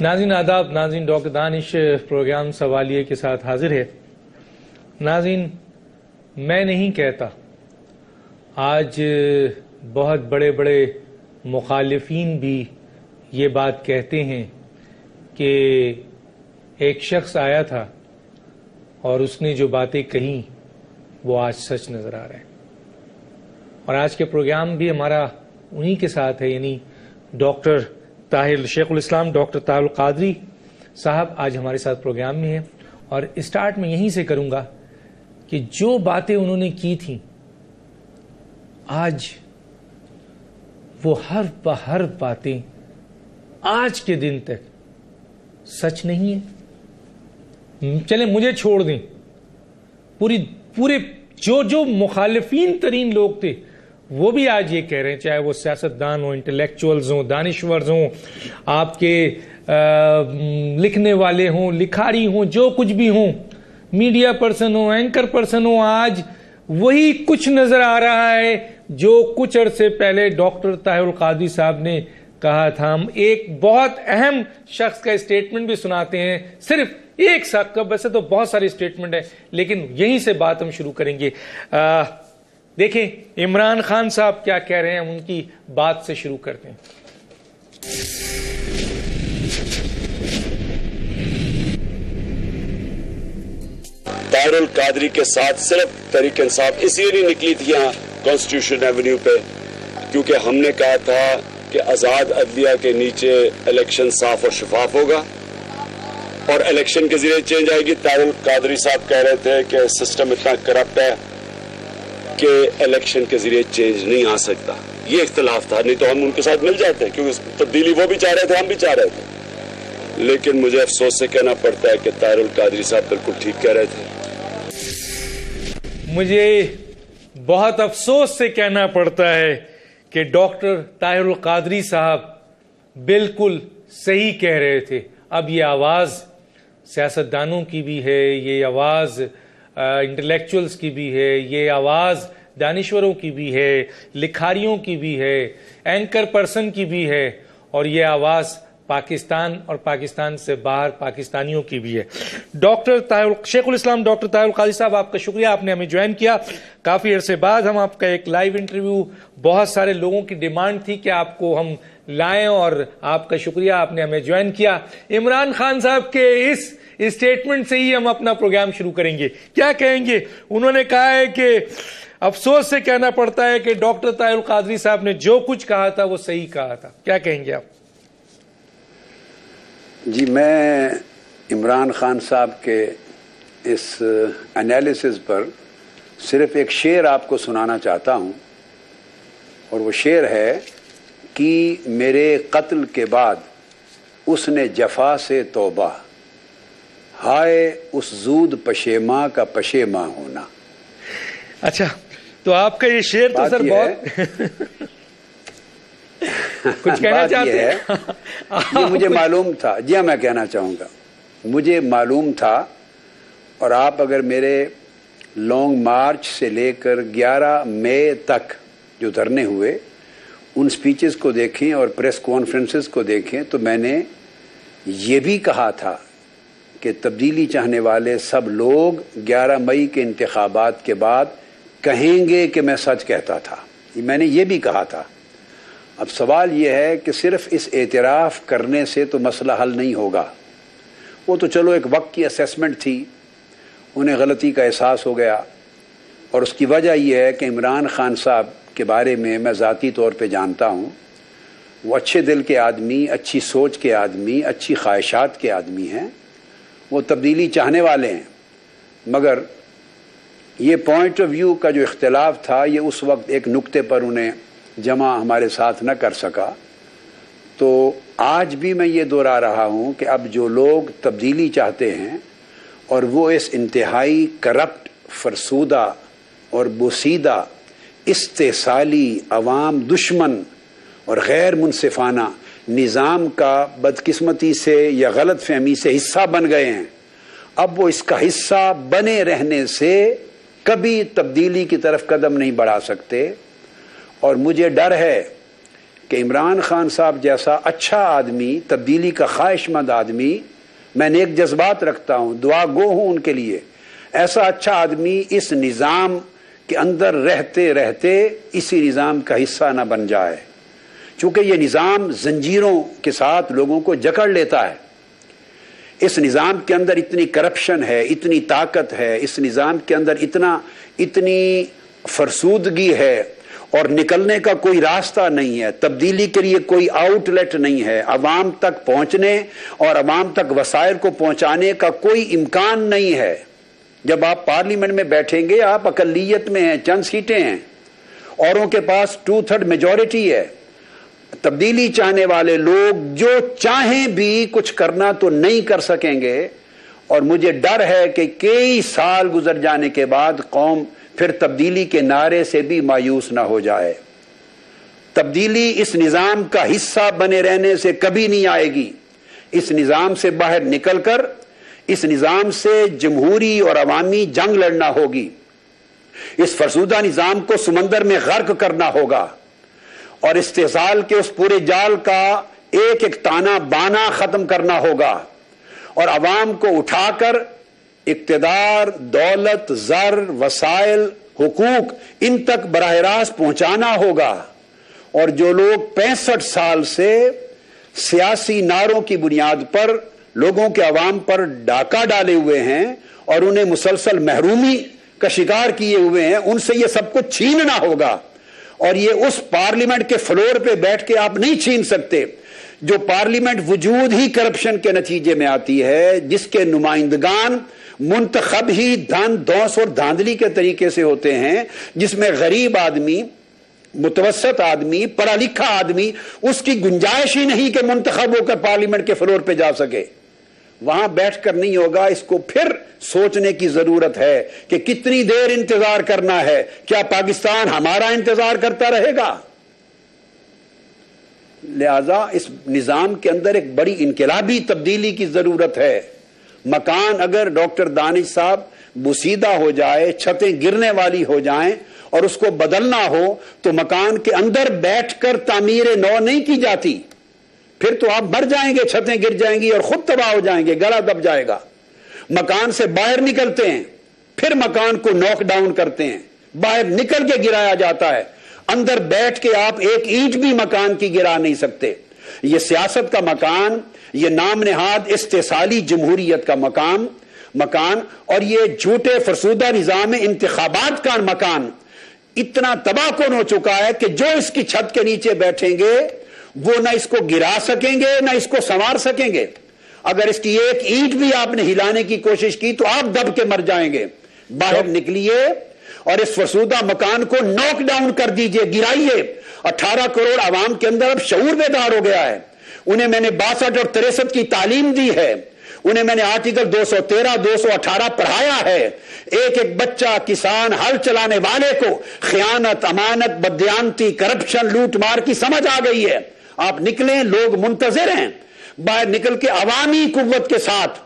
ناظرین آداب، ناظرین ڈاکٹر دانش پروگرام سوالیے کے ساتھ حاضر ہے۔ ناظرین، میں نہیں کہتا، آج بہت بڑے بڑے مخالفین بھی یہ بات کہتے ہیں کہ ایک شخص آیا تھا اور اس نے جو باتیں کہیں وہ آج سچ نظر آ رہا ہے، اور آج کے پروگرام بھی ہمارا انہی کے ساتھ ہے، یعنی ڈاکٹر شیخ الاسلام ڈاکٹر طاہر القادری صاحب آج ہمارے ساتھ پروگرام میں ہیں۔ اور اسٹارٹ میں یہیں سے کروں گا کہ جو باتیں انہوں نے کی تھیں آج وہ ہر بہر باتیں آج کے دن تک سچ نہیں ہے۔ چلیں مجھے چھوڑ دیں، پورے جو مخالفین ترین لوگ تھے وہ بھی آج یہ کہہ رہے ہیں، چاہے وہ سیاستدان ہوں، انٹلیکچوئلز ہوں، دانشورز ہوں، آپ کے لکھنے والے ہوں، لکھاری ہوں، جو کچھ بھی ہوں، میڈیا پرسن ہوں، اینکر پرسن ہوں، آج وہی کچھ نظر آ رہا ہے جو کچھ عرصے پہلے ڈاکٹر طاہر القادری صاحب نے کہا تھا۔ ہم ایک بہت اہم شخص کا اسٹیٹمنٹ بھی سناتے ہیں، صرف ایک ساتھ کا، ویسے تو بہت سارے اسٹیٹمنٹ ہیں لیکن یہیں سے بات ہم شروع کریں گے۔ دیکھیں عمران خان صاحب کیا کہہ رہے ہیں، ان کی بات سے شروع کرتے ہیں۔ طاہر القادری کے ساتھ صرف تحریک انصاف اس لیے نہیں نکلی تھی یہاں کانسٹیٹیوشن ایونیو پہ کیونکہ ہم نے کہا تھا کہ آزاد عدلیہ کے نیچے الیکشن صاف اور شفاف ہوگا اور الیکشن کے ذریعے چینج آئے گی۔ طاہر القادری صاحب کہہ رہے تھے کہ سسٹم اتنا کرپٹ ہے کہ الیکشن کے ذریعے چینج نہیں آ سکتا۔ یہ اختلاف تھا، نہیں تو ہم ان کے ساتھ مل جاتے کیونکہ تبدیلی وہ بھی چاہ رہے تھے، ہم بھی چاہ رہے تھے، لیکن مجھے افسوس سے کہنا پڑتا ہے کہ طاہر القادری صاحب بالکل ٹھیک کہہ رہے تھے۔ مجھے بہت افسوس سے کہنا پڑتا ہے کہ ڈاکٹر طاہر القادری صاحب بالکل صحیح کہہ رہے تھے۔ اب یہ آواز سیاستدانوں کی بھی ہے، یہ آواز انٹلیکچوئلز کی بھی ہے، یہ آواز دانشوروں کی بھی ہے، لکھاریوں کی بھی ہے، اینکر پرسن کی بھی ہے، اور یہ آواز پاکستان اور پاکستان سے باہر پاکستانیوں کی بھی ہے۔ شیخ الاسلام ڈاکٹر طاہر القادری صاحب، آپ کا شکریہ، آپ نے ہمیں جوائن کیا کافی عرصے بعد۔ ہم آپ کا ایک لائیو انٹرویو، بہت سارے لوگوں کی ڈیمانڈ تھی کہ آپ کو ہم لائیں، اور آپ کا شکریہ، آپ نے ہمیں جوائن کیا۔ عمران خان صاحب کے اس اسٹیٹمنٹ سے ہی ہم اپنا پروگرام شروع کریں گے۔ کیا کہیں گے؟ انہوں نے کہا ہے کہ افسوس سے کہنا پڑتا ہے کہ ڈاکٹر طاہر القادری صاحب نے جو کچھ کہا تھا وہ صحیح کہا تھا۔ کیا کہیں گے آپ؟ جی، میں عمران خان صاحب کے اس انالیسز پر صرف ایک شعر آپ کو سنانا چاہتا ہوں، اور وہ شعر ہے کہ میرے قتل کے بعد اس نے جفا سے توبہ، ہائے اس زود پشیماں کا پشیماں ہونا۔ اچھا، تو آپ کا یہ شعر تو سر بہت کچھ کہنا چاہتے ہیں؟ یہ مجھے معلوم تھا، جی ہاں میں کہنا چاہوں گا، مجھے معلوم تھا، اور آپ اگر میرے لانگ مارچ سے لے کر 11 مئی تک جو دھرنے ہوئے ان سپیچز کو دیکھیں اور پریس کانفرنسز کو دیکھیں تو میں نے یہ بھی کہا تھا کہ تبدیلی چاہنے والے سب لوگ 11 مئی کے انتخابات کے بعد کہیں گے کہ میں سچ کہتا تھا، میں نے یہ بھی کہا تھا۔ اب سوال یہ ہے کہ صرف اس اعتراف کرنے سے تو مسئلہ حل نہیں ہوگا، وہ تو چلو ایک وقت کی اسیسمنٹ تھی، انہیں غلطی کا احساس ہو گیا، اور اس کی وجہ یہ ہے کہ عمران خان صاحب کے بارے میں میں ذاتی طور پہ جانتا ہوں، وہ اچھے دل کے آدمی، اچھی سوچ کے آدمی، اچھی خواہشات کے آدمی ہیں، وہ تبدیلی چاہنے والے ہیں، مگر یہ پوائنٹ آف ویو کا جو اختلاف تھا یہ اس وقت ایک نقطے پر انہیں جمع ہمارے ساتھ نہ کر سکا۔ تو آج بھی میں یہ دہرا رہا ہوں کہ اب جو لوگ تبدیلی چاہتے ہیں اور وہ اس انتہائی کرپٹ، فرسودہ اور بوسیدہ، استحصالی، عوام دشمن اور غیر منصفانہ نظام کا بدقسمتی سے یا غلط فہمی سے حصہ بن گئے ہیں، اب وہ اس کا حصہ بنے رہنے سے کبھی تبدیلی کی طرف قدم نہیں بڑھا سکتے۔ اور مجھے ڈر ہے کہ عمران خان صاحب جیسا اچھا آدمی, تبدیلی کا خواہش مند آدمی, میں نیک جذبات رکھتا ہوں, دعا گو ہوں ان کے لیے, ایسا اچھا آدمی اس نظام کے اندر رہتے رہتے اسی نظام کا حصہ نہ بن جائے, چونکہ یہ نظام زنجیروں کے ساتھ لوگوں کو جکڑ لیتا ہے. اس نظام کے اندر اتنی کرپشن ہے, اتنی طاقت ہے, اس نظام کے اندر اتنی فرسودگی ہے, اور نکلنے کا کوئی راستہ نہیں ہے, تبدیلی کے لیے کوئی آؤٹ لیٹ نہیں ہے, عوام تک پہنچنے اور عوام تک وسائل کو پہنچانے کا کوئی امکان نہیں ہے. جب آپ پارلیمنٹ میں بیٹھیں گے آپ اقلیت میں ہیں, چند سیٹیں ہیں, اوروں کے پاس 2/3 میجورٹی ہے. تبدیلی چاہنے والے لوگ جو چاہیں بھی کچھ کرنا تو نہیں کر سکیں گے, اور مجھے ڈر ہے کہ کئی سال گزر جانے کے بعد قوم پھر تبدیلی کے نعرے سے بھی مایوس نہ ہو جائے. تبدیلی اس نظام کا حصہ بنے رہنے سے کبھی نہیں آئے گی. اس نظام سے باہر نکل کر اس نظام سے جمہوری اور عوامی جنگ لڑنا ہوگی. اس فرسودہ نظام کو سمندر میں غرق کرنا ہوگا, اور استحصال کے اس پورے جال کا ایک ایک تانا بانا ختم کرنا ہوگا, اور عوام کو اٹھا کر اقتدار, دولت, زر, وسائل, حقوق ان تک براہ راست پہنچانا ہوگا. اور جو لوگ 65 سال سے سیاسی نعروں کی بنیاد پر لوگوں کے عوام پر ڈاکہ ڈالے ہوئے ہیں اور انہیں مسلسل محرومی کا شکار کیے ہوئے ہیں, ان سے یہ سب کچھ چھیننا ہوگا. اور یہ اس پارلیمنٹ کے فلور پہ بیٹھ کے آپ نہیں چھین سکتے جو پارلیمنٹ وجود ہی کرپشن کے نتیجے میں آتی ہے, جس کے نمائندگان منتخب ہی دھوس اور دھاندلی کے طریقے سے ہوتے ہیں, جس میں غریب آدمی, متوسط آدمی, پڑھا لکھا آدمی, اس کی گنجائش ہی نہیں کہ منتخب ہو کر پارلیمنٹ کے فلور پہ جا سکے. وہاں بیٹھ کر نہیں ہوگا. اس کو پھر سوچنے کی ضرورت ہے کہ کتنی دیر انتظار کرنا ہے. کیا پاکستان ہمارا انتظار کرتا رہے گا؟ لہذا اس نظام کے اندر ایک بڑی انقلابی تبدیلی کی ضرورت ہے. مکان اگر ڈاکٹر دانش صاحب بوسیدہ ہو جائے, چھتیں گرنے والی ہو جائیں اور اس کو بدلنا ہو, تو مکان کے اندر بیٹھ کر تعمیر نو نہیں کی جاتی. پھر تو آپ مر جائیں گے, چھتیں گر جائیں گی اور خود تباہ ہو جائیں گے, گلا دب جائے گا. مکان سے باہر نکلتے ہیں, پھر مکان کو ناک ڈاؤن کرتے ہیں, باہر نکل کے گرایا جاتا ہے. اندر بیٹھ کے آپ ایک اینٹ بھی مکان کی گرا نہیں سکتے. یہ سیاست کا مکان, یہ نام نہاد استحصالی جمہوریت کا مکان اور یہ جھوٹے فرسودہ نظام انتخابات کا مکان اتنا تباہ کن ہو چکا ہے کہ جو اس کی چھت کے نیچے بیٹھیں گے وہ نہ اس کو گرا سکیں گے نہ اس کو سنوار سکیں گے. اگر اس کی ایک اینٹ بھی آپ نے ہلانے کی کوشش کی تو آپ دب کے مر جائیں گے. باہر نکلیے اور اس فرسودہ مکان کو ناک ڈاؤن کر دیجئے, گرائیے. 18 کروڑ عوام کے اندر اب شعور بیدار ہو گیا ہے. انہیں میں نے 62 اور 63 کی تعلیم دی ہے, انہیں میں نے آرٹیکل 213 218 پڑھایا ہے. ایک ایک بچہ, کسان, ہل چلانے والے کو خیانت, امانت, بددیانتی, کرپشن, لوٹ مار کی سمجھ آ گئی ہے. آپ نکلیں, لوگ منتظر ہیں. باہر نکل کے عوامی قوت کے ساتھ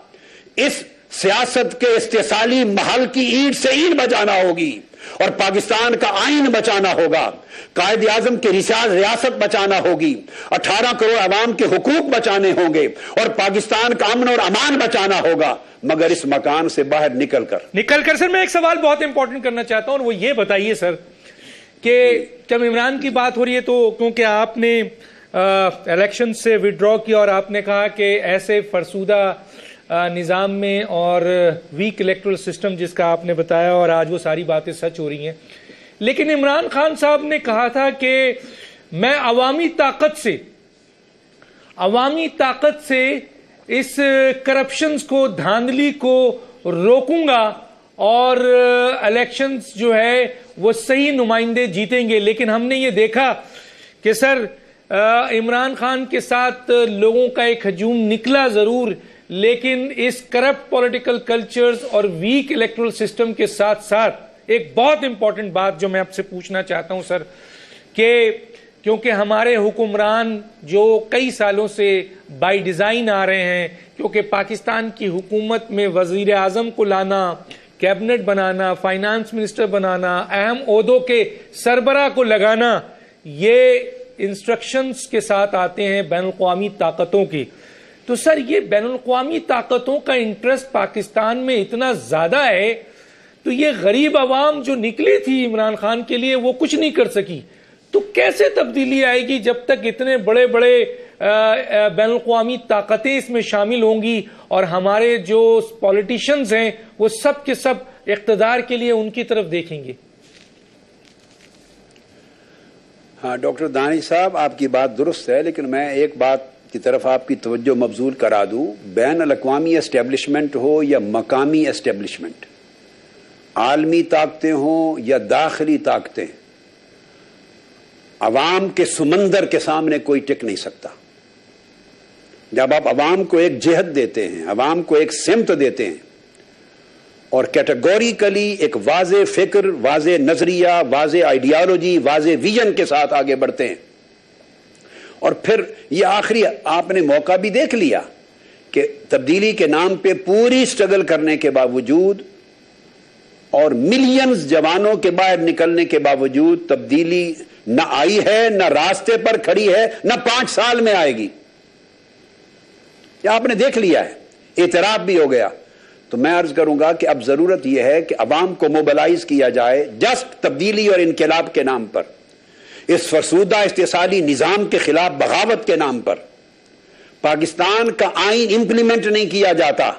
اس سیاست کے استحصالی محل کی اینٹ سے اینٹ بچانا ہوگی, اور پاکستان کا آئین بچانا ہوگا, قائد اعظم کی ریاست بچانا ہوگی, 18 کروڑ عوام کے حقوق بچانے ہوں گے, اور پاکستان کا امن اور امان بچانا ہوگا, مگر اس مکان سے باہر نکل کر. سر میں ایک سوال بہت امپورٹنٹ کرنا چاہتا ہوں, اور وہ یہ بتائیے سر کہ جب عمران کی بات ہو رہی ہے تو کیونکہ آپ نے الیکشن سے وڈرا کیا اور آپ نے کہا کہ ایسے فرسودہ نظام میں اور ویک الیکٹرل سسٹم جس کا آپ نے بتایا, اور آج وہ ساری باتیں سچ ہو رہی ہیں, لیکن عمران خان صاحب نے کہا تھا کہ میں عوامی طاقت سے اس کرپشنز کو, دھاندلی کو روکوں گا اور الیکشنز جو ہے وہ صحیح نمائندے جیتیں گے. لیکن ہم نے یہ دیکھا کہ سر عمران خان کے ساتھ لوگوں کا ایک ہجوم نکلا ضرور, لیکن اس کرپٹ پولیٹیکل کلچرز اور ویک الیکٹرل سسٹم کے ساتھ ساتھ ایک بہت امپورٹنٹ بات جو میں آپ سے پوچھنا چاہتا ہوں سر, کہ کیونکہ ہمارے حکمران جو کئی سالوں سے بائی ڈیزائن آ رہے ہیں, کیونکہ پاکستان کی حکومت میں وزیر اعظم کو لانا, کیبنٹ بنانا, فائنانس منسٹر بنانا, اہم عہدوں کے سربراہ کو لگانا, یہ انسٹرکشنز کے ساتھ آتے ہیں بین الاقوامی طاقتوں کی، تو سر یہ بین الاقوامی طاقتوں کا انٹرسٹ پاکستان میں اتنا زیادہ ہے تو یہ غریب عوام جو نکلی تھی عمران خان کے لیے وہ کچھ نہیں کر سکی، تو کیسے تبدیلی آئے گی جب تک اتنے بڑے بڑے بین الاقوامی طاقتیں اس میں شامل ہوں گی اور ہمارے جو پولیٹیشنز ہیں وہ سب کے سب اقتدار کے لیے ان کی طرف دیکھیں گے؟ ہاں ڈاکٹر دانش صاحب، آپ کی بات درست ہے، لیکن میں ایک بات کی طرف آپ کی توجہ مبذول کرا دوں. بین الاقوامی اسٹیبلشمنٹ ہو یا مقامی اسٹیبلشمنٹ، عالمی طاقتیں ہوں یا داخلی طاقتیں، عوام کے سمندر کے سامنے کوئی ٹک نہیں سکتا. جب آپ عوام کو ایک جہت دیتے ہیں، عوام کو ایک سمت دیتے ہیں اور کیٹیگوریکلی ایک واضح فکر، واضح نظریہ، واضح آئیڈیالوجی، واضح ویژن کے ساتھ آگے بڑھتے ہیں، اور پھر یہ آخری آپ نے موقع بھی دیکھ لیا کہ تبدیلی کے نام پہ پوری سٹرگل کرنے کے باوجود اور ملینز جوانوں کے باہر نکلنے کے باوجود تبدیلی نہ آئی ہے، نہ راستے پر کھڑی ہے، نہ 5 سال میں آئے گی. یہ آپ نے دیکھ لیا ہے، اعتراف بھی ہو گیا. تو میں عرض کروں گا کہ اب ضرورت یہ ہے کہ عوام کو موبلائز کیا جائے جسٹ تبدیلی اور انقلاب کے نام پر، اس فرسودہ استحصالی نظام کے خلاف بغاوت کے نام پر. پاکستان کا آئین امپلیمنٹ نہیں کیا جاتا.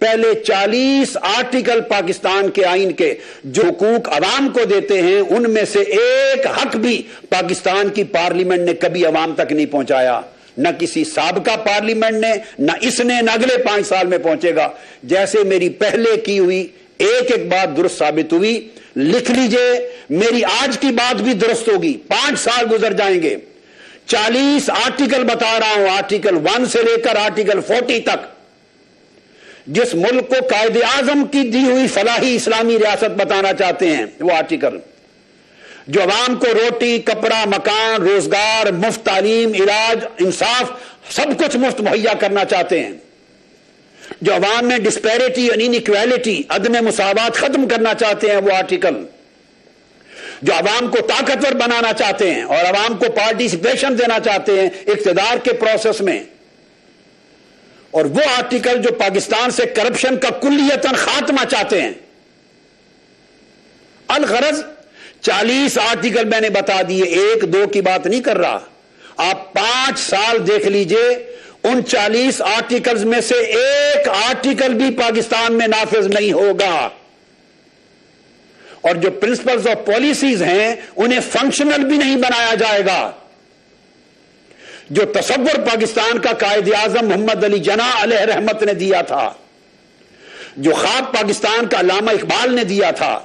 پہلے 40 آرٹیکل پاکستان کے آئین کے جو حقوق عوام کو دیتے ہیں ان میں سے ایک حق بھی پاکستان کی پارلیمنٹ نے کبھی عوام تک نہیں پہنچایا، نہ کسی سابقہ پارلیمنٹ نے، نہ اس نے، نہ اگلے 5 سال میں پہنچے گا. جیسے میری پہلے کی ہوئی ایک ایک بات درست ثابت ہوئی، لکھ لیجئے، میری آج کی بات بھی درست ہوگی. 5 سال گزر جائیں گے، 40 آرٹیکل بتا رہا ہوں، آرٹیکل 1 سے لے کر آرٹیکل 40 تک، جس ملک کو قائد اعظم کی دی ہوئی فلاحی اسلامی ریاست بتانا چاہتے ہیں، وہ آرٹیکل جو عوام کو روٹی، کپڑا، مکان، روزگار، مفت تعلیم، علاج، انصاف، سب کچھ مفت مہیا کرنا چاہتے ہیں، جو عوام میں ڈسپیرٹی اور انیکویلٹی، عدم مساوات ختم کرنا چاہتے ہیں، وہ آرٹیکل جو عوام کو طاقتور بنانا چاہتے ہیں اور عوام کو پارٹیسپیشن دینا چاہتے ہیں اقتدار کے پروسیس میں، اور وہ آرٹیکل جو پاکستان سے کرپشن کا کلیتاً خاتمہ چاہتے ہیں. الغرض 40 آرٹیکل میں نے بتا دیے، 1-2 کی بات نہیں کر رہا. آپ 5 سال دیکھ لیجئے، ان 40 آرٹیکلز میں سے ایک آرٹیکل بھی پاکستان میں نافذ نہیں ہوگا، اور جو پرنسپلز آف پالیسیز ہیں انہیں فنکشنل بھی نہیں بنایا جائے گا. جو تصور پاکستان کا قائد اعظم محمد علی جناح علیہ رحمت نے دیا تھا، جو خواب پاکستان کا علامہ اقبال نے دیا تھا،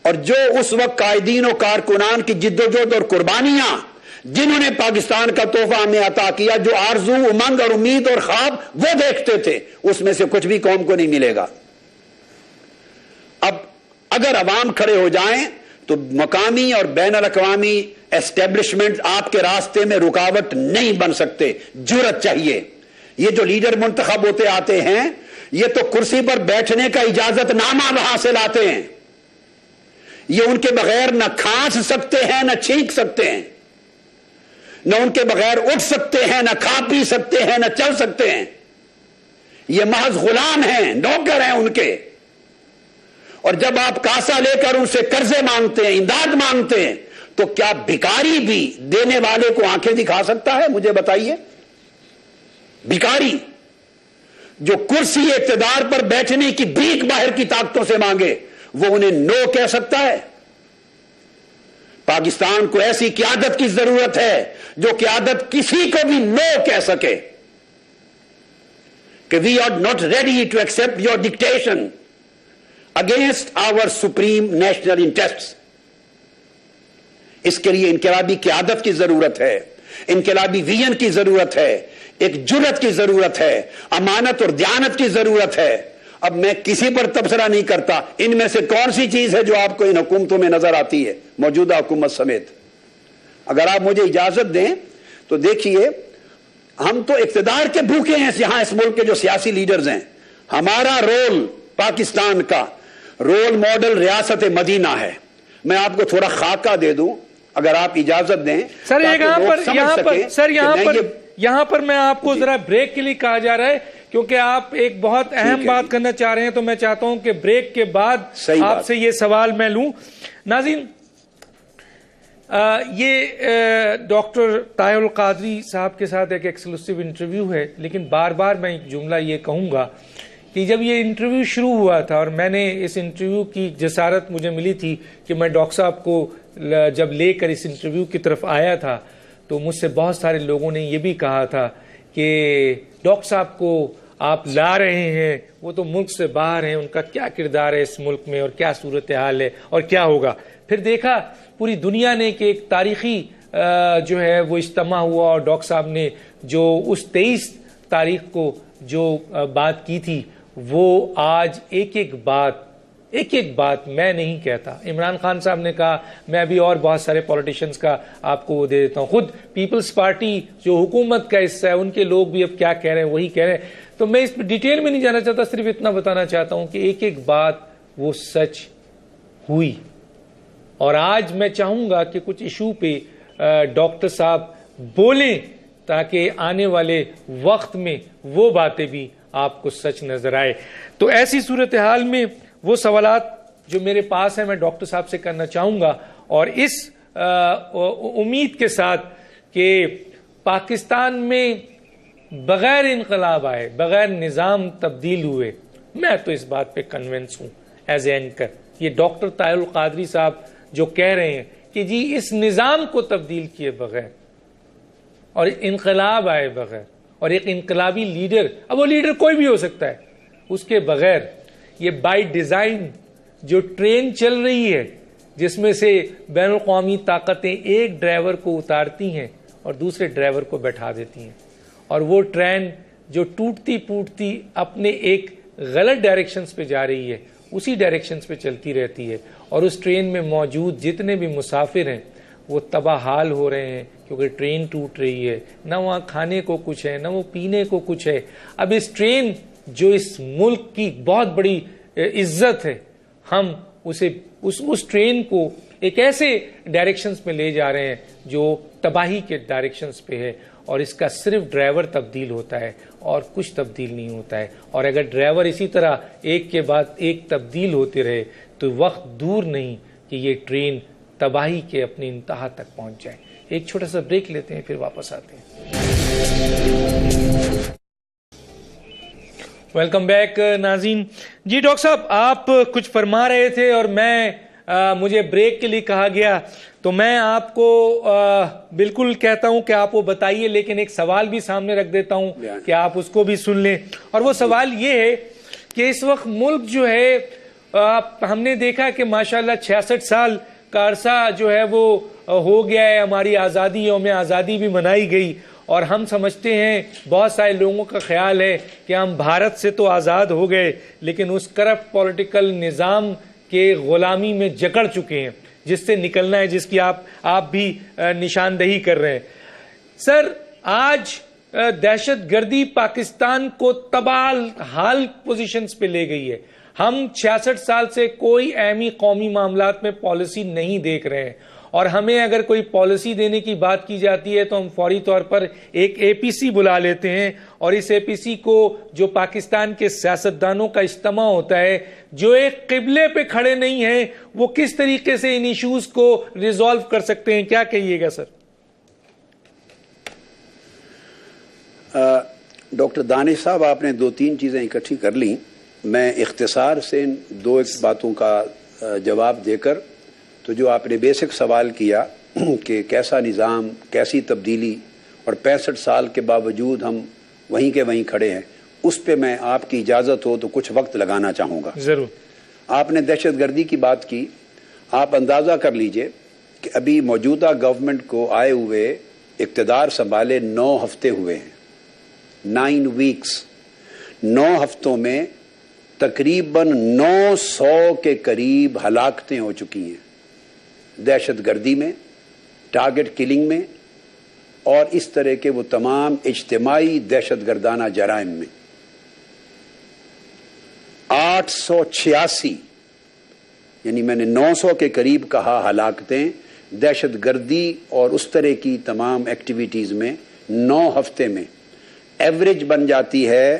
اور جو اس وقت قائدین و کارکنان کی جدوجہد اور قربانیاں جنہوں نے پاکستان کا تحفہ ہمیں عطا کیا، جو آرزو، امنگ اور امید اور خواب وہ دیکھتے تھے، اس میں سے کچھ بھی قوم کو نہیں ملے گا. اب اگر عوام کھڑے ہو جائیں تو مقامی اور بین الاقوامی اسٹیبلشمنٹ آپ کے راستے میں رکاوٹ نہیں بن سکتے. جرأت چاہیے. یہ جو لیڈر منتخب ہوتے آتے ہیں یہ تو کرسی پر بیٹھنے کا اجازت نامہ وہاں سے لاتے ہیں، یہ ان کے بغیر نہ کھانس سکتے ہیں، نہ چھینک سکتے ہیں، نہ ان کے بغیر اٹھ سکتے ہیں، نہ کھا پی سکتے ہیں، نہ چل سکتے ہیں. یہ محض غلام ہیں، نوکر ہیں ان کے. اور جب آپ کاسا لے کر ان سے قرضے مانگتے ہیں، امداد مانگتے ہیں، تو کیا بھکاری بھی دینے والے کو آنکھیں دکھا سکتا ہے؟ مجھے بتائیے. بھکاری جو کرسی اقتدار پر بیٹھنے کی بھیک باہر کی طاقتوں سے مانگے، وہ انہیں نو کہہ سکتا ہے؟ پاکستان کو ایسی قیادت کی ضرورت ہے جو قیادت کسی کو بھی نو کہہ سکے، کہ we are not ready to accept your dictation against our supreme national interest. اس کے لیے انقلابی قیادت کی ضرورت ہے، انقلابی ویژن کی ضرورت ہے، ایک جرأت کی ضرورت ہے، امانت اور دیانت کی ضرورت ہے. اب میں کسی پر تبصرہ نہیں کرتا، ان میں سے کون سی چیز ہے جو آپ کو ان حکومتوں میں نظر آتی ہے، موجودہ حکومت سمیت؟ اگر آپ مجھے اجازت دیں تو دیکھیے، ہم تو اقتدار کے بھوکے ہیں یہاں اس ملک کے جو سیاسی لیڈرز ہیں. ہمارا رول، پاکستان کا رول ماڈل ریاست مدینہ ہے. میں آپ کو تھوڑا خاکہ دے دوں. اگر آپ اجازت دیں سر یہاں پر میں آپ کو ذرا بریک کے لیے کہا جا رہا ہے کیونکہ آپ ایک بہت اہم بات کرنا چاہ رہے ہیں، تو میں چاہتا ہوں کہ بریک کے بعد آپ سے یہ سوال میں لوں. ناظرین، یہ ڈاکٹر طاہر القادری صاحب کے ساتھ ایک ایکسکلوسیو انٹرویو ہے، لیکن بار بار میں ایک جملہ یہ کہوں گا کہ جب یہ انٹرویو شروع ہوا تھا اور میں نے اس انٹرویو کی جسارت مجھے ملی تھی کہ میں ڈاکٹر صاحب کو جب لے کر اس انٹرویو کی طرف آیا تھا تو مجھ سے بہت سارے لوگوں نے یہ بھی کہا تھا کہ ڈاکٹر صاحب کو آپ لا رہے ہیں، وہ تو ملک سے باہر ہیں، ان کا کیا کردار ہے اس ملک میں اور کیا صورتحال ہے اور کیا ہوگا. پھر دیکھا پوری دنیا نے کہ ایک تاریخی جو ہے وہ اجتماع ہوا اور ڈاکٹر صاحب نے جو اس 23 تاریخ کو جو بات کی تھی وہ آج ایک ایک بات میں نہیں کہتا. عمران خان صاحب نے کہا، میں ابھی اور بہت سارے پولیٹیشنز کا آپ کو وہ دے دیتا ہوں، خود پیپلز پارٹی جو حکومت کا حصہ ہے ان کے لوگ بھی اب کیا کہہ رہے ہیں وہی کہہ رہے ہیں. تو میں اس پہ ڈیٹیل میں نہیں جانا چاہتا، صرف اتنا بتانا چاہتا ہوں کہ ایک ایک بات وہ سچ ہوئی. اور آج میں چاہوں گا کہ کچھ ایشو پہ ڈاکٹر صاحب بولیں تاکہ آنے والے وقت میں وہ باتیں بھی آپ کو سچ نظر آئے. تو ایسی صورتحال میں وہ سوالات جو میرے پاس ہیں میں ڈاکٹر صاحب سے کرنا چاہوں گا، اور اس امید کے ساتھ کہ پاکستان میں بغیر انقلاب آئے، بغیر نظام تبدیل ہوئے، میں تو اس بات پہ کنونس ہوں ایز اے اینکر. یہ ڈاکٹر طاہر القادری صاحب جو کہہ رہے ہیں کہ جی اس نظام کو تبدیل کیے بغیر اور انقلاب آئے بغیر اور ایک انقلابی لیڈر، اب وہ لیڈر کوئی بھی ہو سکتا ہے، اس کے بغیر یہ بائی ڈیزائن جو ٹرین چل رہی ہے جس میں سے بین الاقوامی طاقتیں ایک ڈرائیور کو اتارتی ہیں اور دوسرے ڈرائیور کو بیٹھا دیتی ہیں، اور وہ ٹرین جو ٹوٹتی پھوٹتی اپنے ایک غلط ڈائریکشنز پہ جا رہی ہے اسی ڈائریکشنز پہ چلتی رہتی ہے، اور اس ٹرین میں موجود جتنے بھی مسافر ہیں وہ تباہ حال ہو رہے ہیں کیونکہ ٹرین ٹوٹ رہی ہے، نہ وہاں کھانے کو کچھ ہے، نہ وہ پینے کو کچھ ہے. اب اس ٹرین جو اس ملک کی بہت بڑی عزت ہے، ہم اس ٹرین کو ایک ایسے ڈائریکشنز میں لے جا رہے ہیں جو تباہی کے ڈائریکشنز پہ ہے، اور اس کا صرف ڈرائیور تبدیل ہوتا ہے اور کچھ تبدیل نہیں ہوتا ہے. اور اگر ڈرائیور اسی طرح ایک کے بعد ایک تبدیل ہوتے رہے تو وقت دور نہیں کہ یہ ٹرین تباہی کے اپنی انتہا تک پہنچ جائے. ایک چھوٹا سا بریک لیتے ہیں پھر واپس آتے ہیں. ویلکم بیک ناظرین. جی ڈاکٹر صاحب آپ کچھ فرما رہے تھے اور مجھے بریک کے لیے کہا گیا تو میں آپ کو بالکل کہتا ہوں کہ آپ وہ بتائیے، لیکن ایک سوال بھی سامنے رکھ دیتا ہوں کہ آپ اس کو بھی سن لیں. اور وہ سوال یہ ہے کہ اس وقت ملک جو ہے ہم نے دیکھا کہ ماشاءاللہ 66 سال کا عرصہ جو ہے وہ ہو گیا ہے، ہماری آزادی، یوم آزادی بھی منائی گئی، اور ہم سمجھتے ہیں، بہت سارے لوگوں کا خیال ہے کہ ہم بھارت سے تو آزاد ہو گئے لیکن اس کرپٹ پولیٹیکل نظام کے غلامی میں جکڑ چکے ہیں جس سے نکلنا ہے، جس کی آپ بھی نشاندہی کر رہے ہیں. سر آج دہشت گردی پاکستان کو تباہ حال پوزیشنز پہ لے گئی ہے. ہم 66 سال سے کوئی اہمی قومی معاملات میں پالیسی نہیں دیکھ رہے ہیں، اور ہمیں اگر کوئی پالیسی دینے کی بات کی جاتی ہے تو ہم فوری طور پر ایک اے پی سی بلا لیتے ہیں، اور اس اے پی سی کو جو پاکستان کے سیاستدانوں کا اجتماع ہوتا ہے جو ایک قبلے پہ کھڑے نہیں ہیں، وہ کس طریقے سے ان ایشوز کو ریزالو کر سکتے ہیں؟ کیا کہیے گا سر؟ ڈاکٹر دانش صاحب، آپ نے 2-3 چیزیں اکٹھی کر لیں. میں اختصار سے ان 2 باتوں کا جواب دے کر، تو جو آپ نے بیسک سوال کیا کہ کیسا نظام، کیسی تبدیلی، اور 65 سال کے باوجود ہم وہیں کے وہیں کھڑے ہیں، اس پہ میں آپ کی اجازت ہو تو کچھ وقت لگانا چاہوں گا. ضرور. آپ نے دہشت گردی کی بات کی. آپ اندازہ کر لیجئے کہ ابھی موجودہ گورنمنٹ کو آئے ہوئے اقتدار سنبھالے 9 ہفتے ہوئے ہیں. 9 ویکس. 9 ہفتوں میں تقریباً 900 کے قریب ہلاکتیں ہو چکی ہیں، دہشت گردی میں، ٹارگٹ کلنگ میں، اور اس طرح کے وہ تمام اجتماعی دہشت گردانہ جرائم میں. 886 یعنی میں نے 900 کے قریب کہا ہلاکتیں، دہشت گردی اور اس طرح کی تمام ایکٹیویٹیز میں 9 ہفتے میں ایوریج بن جاتی ہے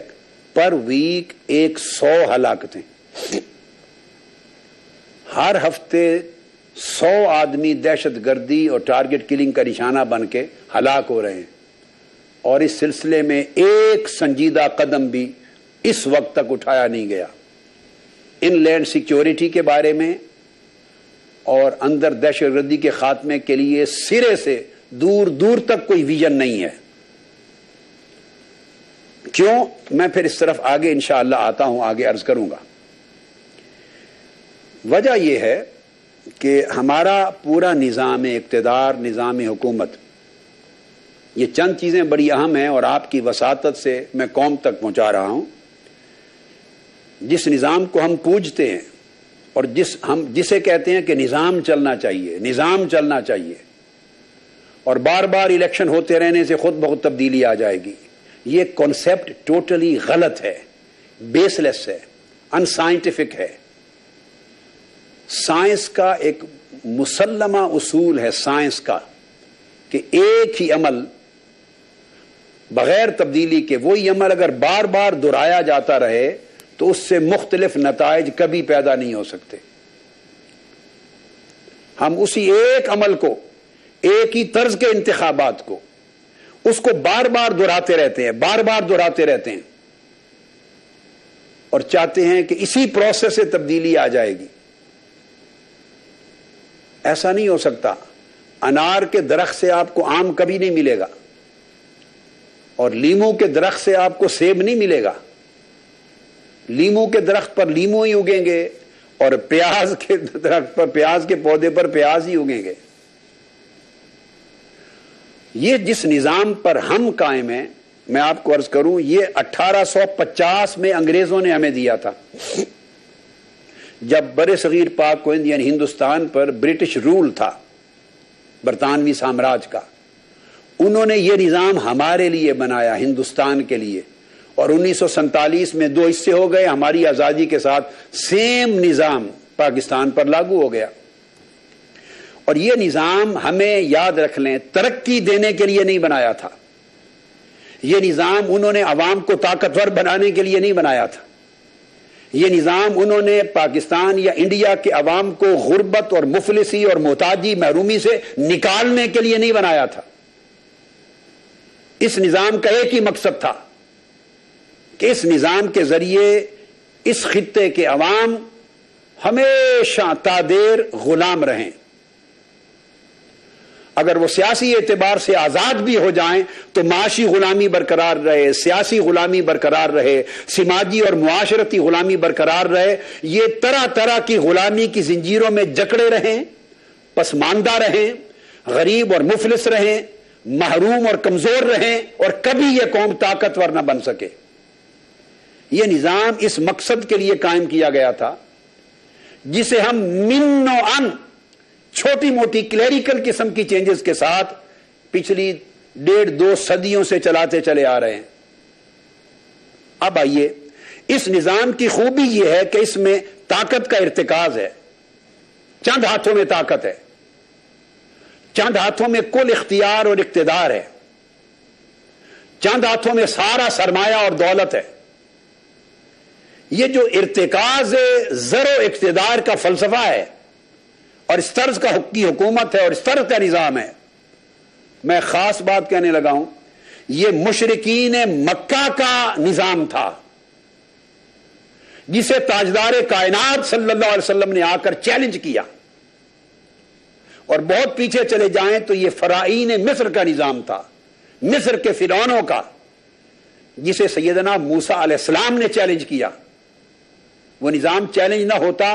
پر ویک 100 ہلاکتیں. ہر ہفتے 100 آدمی دہشت گردی اور ٹارگٹ کلنگ کا نشانہ بن کے ہلاک ہو رہے ہیں، اور اس سلسلے میں ایک سنجیدہ قدم بھی اس وقت تک اٹھایا نہیں گیا. ان لینڈ سیکیورٹی کے بارے میں اور اندر دہشت گردی کے خاتمے کے لیے سرے سے دور دور تک کوئی ویژن نہیں ہے. کیوں؟ میں پھر اس طرف آگے انشاءاللہ آتا ہوں، آگے عرض کروں گا. وجہ یہ ہے کہ ہمارا پورا نظام اقتدار، نظام حکومت، یہ چند چیزیں بڑی اہم ہیں اور آپ کی وساطت سے میں قوم تک پہنچا رہا ہوں. جس نظام کو ہم پوجتے ہیں اور جسے کہتے ہیں کہ نظام چلنا چاہیے، نظام چلنا چاہیے، اور بار بار الیکشن ہوتے رہنے سے خود بخود تبدیلی آ جائے گی، یہ کانسیپٹ ٹوٹلی غلط ہے، بیس لیس ہے، ان سائنٹیفک ہے. سائنس کا ایک مسلمہ اصول ہے سائنس کا کہ ایک ہی عمل بغیر تبدیلی کے، وہی عمل اگر بار بار دہرایا جاتا رہے تو اس سے مختلف نتائج کبھی پیدا نہیں ہو سکتے. ہم اسی ایک عمل کو، ایک ہی طرز کے انتخابات کو، اس کو بار بار دہراتے رہتے ہیں، بار بار دہراتے رہتے ہیں، اور چاہتے ہیں کہ اسی پروسیس سے تبدیلی آ جائے گی. ایسا نہیں ہو سکتا. انار کے درخت سے آپ کو آم کبھی نہیں ملے گا، اور لیمو کے درخت سے آپ کو سیب نہیں ملے گا. لیمو کے درخت پر لیمو ہی اگیں گے، اور پیاز کے درخت پر، پیاز کے پودے پر پیاز ہی اگیں گے. یہ جس نظام پر ہم قائم ہیں، میں آپ کو عرض کروں، یہ 1850 میں انگریزوں نے ہمیں دیا تھا، جب برِ صغیر پاک و ہند یعنی ہندوستان پر برٹش رول تھا، برطانوی سامراج کا. انہوں نے یہ نظام ہمارے لیے بنایا، ہندوستان کے لیے، اور 1947 میں 2 حصے ہو گئے. ہماری آزادی کے ساتھ سیم نظام پاکستان پر لاگو ہو گیا. اور یہ نظام، ہمیں یاد رکھ لیں، ترقی دینے کے لیے نہیں بنایا تھا. یہ نظام انہوں نے عوام کو طاقتور بنانے کے لیے نہیں بنایا تھا. یہ نظام انہوں نے پاکستان یا انڈیا کے عوام کو غربت اور مفلسی اور محتاجی، محرومی سے نکالنے کے لیے نہیں بنایا تھا. اس نظام کا ایک ہی مقصد تھا کہ اس نظام کے ذریعے اس خطے کے عوام ہمیشہ تادیر غلام رہیں. اگر وہ سیاسی اعتبار سے آزاد بھی ہو جائیں تو معاشی غلامی برقرار رہے، سیاسی غلامی برقرار رہے، سماجی اور معاشرتی غلامی برقرار رہے. یہ طرح طرح کی غلامی کی زنجیروں میں جکڑے رہیں، پسماندہ رہیں، غریب اور مفلس رہیں، محروم اور کمزور رہیں، اور کبھی یہ قوم طاقتور نہ بن سکے. یہ نظام اس مقصد کے لیے قائم کیا گیا تھا جسے ہم من و ان چھوٹی موٹی کلیریکل قسم کی چینجز کے ساتھ پچھلی 1.5-2 صدیوں سے چلاتے چلے آ رہے ہیں. اب آئیے، اس نظام کی خوبی یہ ہے کہ اس میں طاقت کا ارتکاز ہے. چند ہاتھوں میں طاقت ہے، چند ہاتھوں میں کل اختیار اور اقتدار ہے، چند ہاتھوں میں سارا سرمایہ اور دولت ہے. یہ جو ارتکاز زر و اقتدار کا فلسفہ ہے اور اس طرز کا کی حکومت ہے اور اس طرز کا نظام ہے، میں خاص بات کہنے لگا ہوں، یہ مشرکین مکہ کا نظام تھا جسے تاجدار کائنات صلی اللہ علیہ وسلم نے آ کر چیلنج کیا. اور بہت پیچھے چلے جائیں تو یہ فرعین مصر کا نظام تھا، مصر کے فرعونوں کا، جسے سیدنا موسیٰ علیہ السلام نے چیلنج کیا. وہ نظام چیلنج نہ ہوتا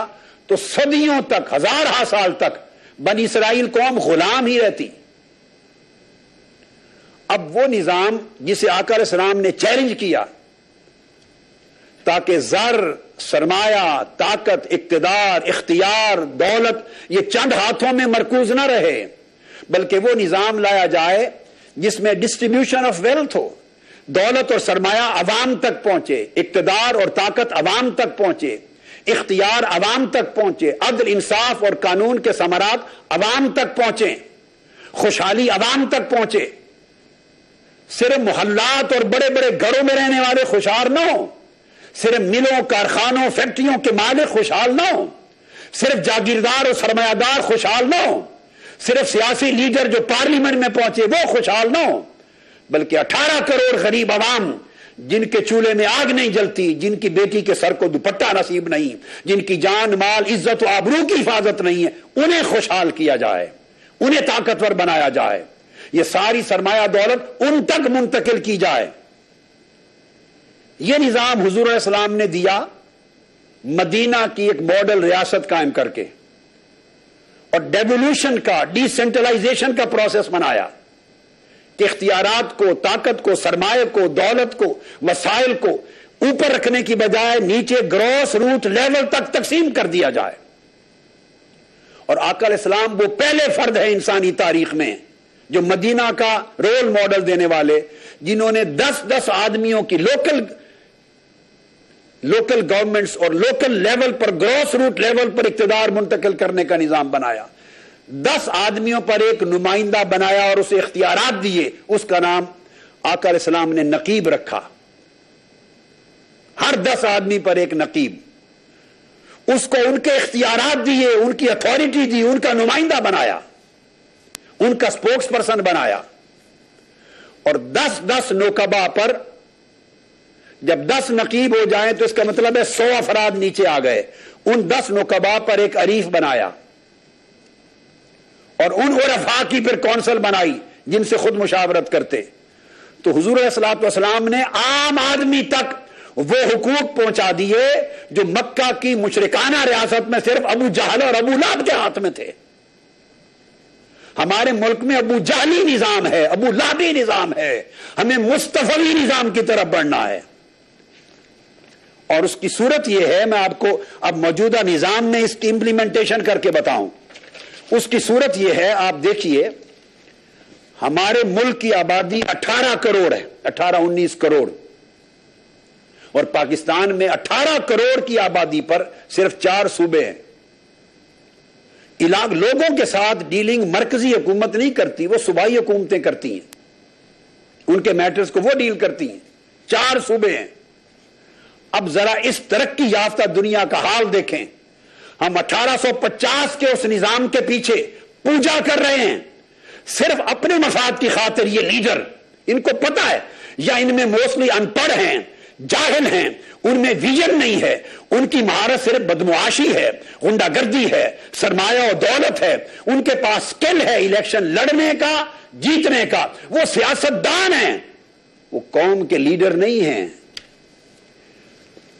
تو صدیوں تک، 1000 سال تک بنی اسرائیل قوم غلام ہی رہتی. اب وہ نظام جسے آقا علیہ السلام نے چیلنج کیا تاکہ زر، سرمایہ، طاقت، اقتدار، اختیار، دولت یہ چند ہاتھوں میں مرکوز نہ رہے، بلکہ وہ نظام لایا جائے جس میں ڈسٹریبیوشن آف ویلتھ ہو، دولت اور سرمایہ عوام تک پہنچے، اقتدار اور طاقت عوام تک پہنچے. اختیار عوام تک پہنچے، عدل انصاف اور قانون کے ثمرات عوام تک پہنچیں، خوشحالی عوام تک پہنچے، صرف محلات اور بڑے بڑے گھروں میں رہنے والے خوشحال نہ ہوں، صرف ملوں کارخانوں فیکٹریوں کے مالک خوشحال نہ ہوں، صرف جاگیردار اور سرمایہ دار خوشحال نہ ہوں، صرف سیاسی لیڈر جو پارلیمنٹ میں پہنچے وہ خوشحال نہ ہوں، بلکہ 18 کروڑ غریب عوام جن کے چولہے میں آگ نہیں جلتی، جن کی بیٹی کے سر کو دوپٹہ نصیب نہیں، جن کی جان مال عزت و آبرو کی حفاظت نہیں ہے، انہیں خوشحال کیا جائے، انہیں طاقتور بنایا جائے، یہ ساری سرمایہ دولت ان تک منتقل کی جائے۔ یہ نظام حضور علیہ السلام نے دیا مدینہ کی ایک ماڈل ریاست قائم کر کے، اور ڈیولیوشن کا، ڈی سینٹرلائزیشن کا پروسیس بنایا کہ اختیارات کو، طاقت کو، سرمایہ کو، دولت کو، وسائل کو اوپر رکھنے کی بجائے نیچے گراس روٹ لیول تک تقسیم کر دیا جائے۔ اور آقا علیہ السلام وہ پہلے فرد ہے انسانی تاریخ میں جو مدینہ کا رول ماڈل دینے والے، جنہوں نے 10 آدمیوں کی لوکل گورنمنٹس اور لوکل لیول پر، گراس روٹ لیول پر اقتدار منتقل کرنے کا نظام بنایا، 10 آدمیوں پر ایک نمائندہ بنایا اور اسے اختیارات دیے، اس کا نام آقا علیہ السلام نے نقیب رکھا۔ ہر 10 آدمی پر ایک نقیب، اس کو ان کے اختیارات دیے، ان کی اتھارٹی دی، ان کا نمائندہ بنایا، ان کا سپوکس پرسن بنایا، اور 10 نوکبہ پر جب 10 نقیب ہو جائیں تو اس کا مطلب ہے 100 افراد نیچے آ گئے، ان 10 نوکبہ پر ایک عریف بنایا، اور ان عرفاء کی پھر کونسل بنائی جن سے خود مشاورت کرتے۔ تو حضور علیہ الصلوۃ والسلام نے عام آدمی تک وہ حقوق پہنچا دیے جو مکہ کی مشرکانہ ریاست میں صرف ابو جہل اور ابو لہب کے ہاتھ میں تھے۔ ہمارے ملک میں ابو جہلی نظام ہے، ابو لہبی نظام ہے، ہمیں مصطفی نظام کی طرف بڑھنا ہے، اور اس کی صورت یہ ہے، میں آپ کو اب موجودہ نظام میں اس کی امپلیمنٹیشن کر کے بتاؤں۔ اس کی صورت یہ ہے، آپ دیکھیے ہمارے ملک کی آبادی 18 کروڑ ہے، 18-19 کروڑ، اور پاکستان میں 18 کروڑ کی آبادی پر صرف 4 صوبے ہیں۔ لوگوں کے ساتھ ڈیلنگ مرکزی حکومت نہیں کرتی، وہ صوبائی حکومتیں کرتی ہیں، ان کے میٹرز کو وہ ڈیل کرتی ہیں۔ 4 صوبے ہیں۔ اب ذرا اس ترقی یافتہ دنیا کا حال دیکھیں، ہم 1850 کے اس نظام کے پیچھے پوجا کر رہے ہیں، صرف اپنے مفاد کی خاطر۔ یہ لیڈر، ان کو پتا ہے، یا ان میں موسٹلی ان پڑھ ہیں، جاہل ہیں، ان میں ویژن نہیں ہے، ان کی مہارت صرف بدمعاشی ہے، غنڈہ گردی ہے، سرمایہ و دولت ہے، ان کے پاس سکل ہے الیکشن لڑنے کا، جیتنے کا، وہ سیاست دان ہیں، وہ قوم کے لیڈر نہیں ہیں۔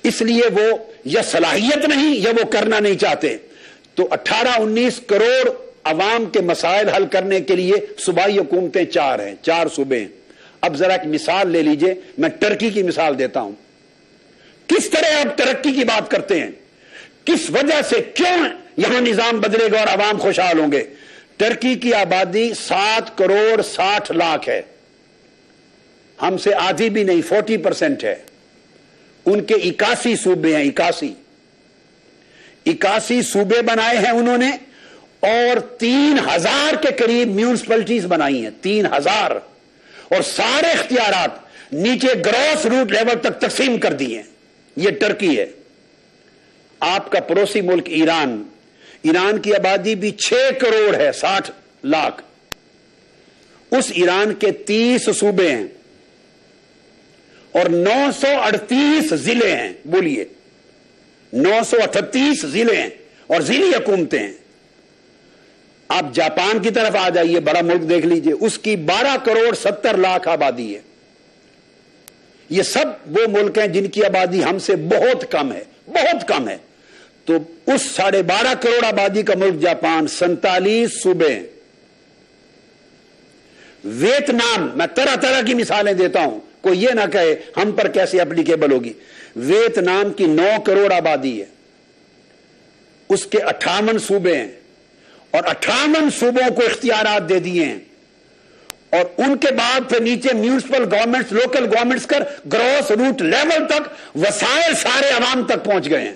اس لیے وہ یا صلاحیت نہیں یا وہ کرنا نہیں چاہتے۔ تو 18-19 کروڑ عوام کے مسائل حل کرنے کے لیے صوبائی حکومتیں 4 ہیں، 4 صوبے ہیں۔ اب ذرا ایک مثال لے لیجئے، میں ٹرکی کی مثال دیتا ہوں۔ کس طرح آپ ترقی کی بات کرتے ہیں، کس وجہ سے، کیوں یہاں نظام بدلے گا اور عوام خوشحال ہوں گے؟ ٹرکی کی آبادی 7 کروڑ 60 لاکھ ہے، ہم سے آدھی بھی نہیں، 40% ہے۔ ان کے 81 صوبے ہیں، 81 صوبے بنائے ہیں انہوں نے، اور 3000 کے قریب میونسپلٹیز بنائی ہیں، 3000، اور سارے اختیارات نیچے گراس روٹ لیول تک تقسیم کر دی ہیں۔ یہ ٹرکی ہے۔ آپ کا پڑوسی ملک ایران، ایران کی آبادی بھی 6 کروڑ ہے، 60 لاکھ، اس ایران کے 30 صوبے ہیں اور 938 ضلع ہیں، بولیے 938 ضلع ہیں اور ضلعی حکومتیں ہیں۔ آپ جاپان کی طرف آ جائیے، بڑا ملک دیکھ لیجئے، اس کی 12 کروڑ 70 لاکھ آبادی ہے۔ یہ سب وہ ملک ہیں جن کی آبادی ہم سے بہت کم ہے، بہت کم ہے۔ تو اس 12.5 کروڑ آبادی کا ملک جاپان، 47 صوبے ہیں۔ ویتنام، میں طرح طرح کی مثالیں دیتا ہوں، کوئی یہ نہ کہے ہم پر کیسے اپلیکیبل ہوگی۔ ویتنام کی 9 کروڑ آبادی ہے، اس کے 58 صوبے ہیں، اور 58 صوبوں کو اختیارات دے دیے ہیں، اور ان کے بعد پھر نیچے میونسپل گورنمنٹس، لوکل گورنمنٹس کر گراس روٹ لیول تک وسائل سارے عوام تک پہنچ گئے ہیں۔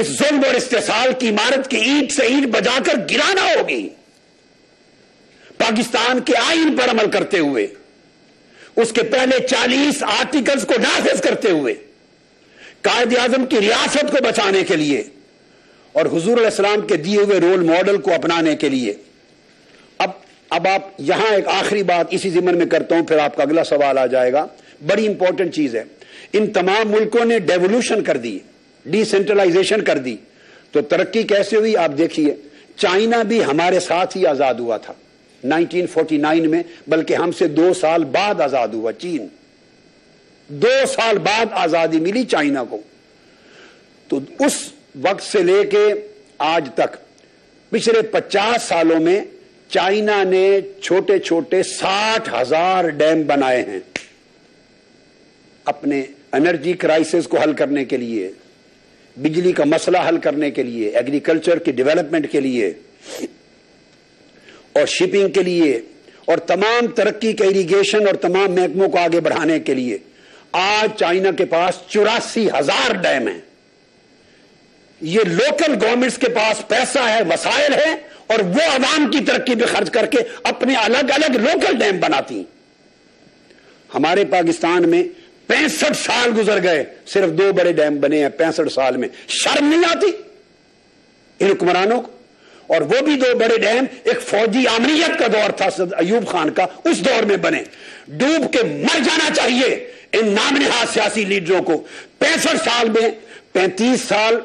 اس ظلم اور استحصال کی عمارت کی اینٹ سے اینٹ بجا کر گرانا ہوگی. پاکستان کے آئین پر عمل کرتے ہوئے, اس کے پہلے 40 آرٹیکلز کو نافذ کرتے ہوئے, قائد اعظم کی ریاست کو بچانے کے لیے اور حضور علیہ السلام کے دیے ہوئے رول ماڈل کو اپنانے کے لیے. اب آپ یہاں ایک آخری بات اسی ضمن میں کرتا ہوں, پھر آپ کا اگلا سوال آ جائے گا. بڑی امپورٹنٹ چیز ہے, ان تمام ملکوں نے ڈیولوشن کر دی, ڈی سینٹرلائزیشن کر دی, تو ترقی کیسے ہوئی آپ دیکھیے. چائنا بھی ہمارے ساتھ ہی آزاد ہوا تھا 1949 میں, بلکہ ہم سے 2 سال بعد آزاد ہوا. چین 2 سال بعد آزادی ملی چائنا کو. تو اس وقت سے لے کے آج تک پچھلے 50 سالوں میں چائنا نے چھوٹے چھوٹے 60,000 ڈیم بنائے ہیں اپنے انرجی کرائسس کو حل کرنے کے لیے, بجلی کا مسئلہ حل کرنے کے لیے, ایگریکلچر کی ڈیولپمنٹ کے لیے اور شپنگ کے لیے, اور تمام ترقی کے اریگیشن اور تمام محکموں کو آگے بڑھانے کے لیے. آج چائنا کے پاس 84,000 ڈیم ہیں. یہ لوکل گورنمنٹس کے پاس پیسہ ہے, وسائل ہے, اور وہ عوام کی ترقی پہ خرچ کر کے اپنے الگ الگ لوکل ڈیم بناتی. ہمارے پاکستان میں 65 سال گزر گئے, صرف 2 بڑے ڈیم بنے ہیں 65 سال میں. شرم نہیں آتی ان حکمرانوں کو؟ اور وہ بھی 2 بڑے ڈیم ایک فوجی آمریت کا دور تھا ایوب خان کا, اس دور میں بنے. ڈوب کے مر جانا چاہیے ان نام نہاد سیاسی لیڈروں کو. 65 سال میں 35 سال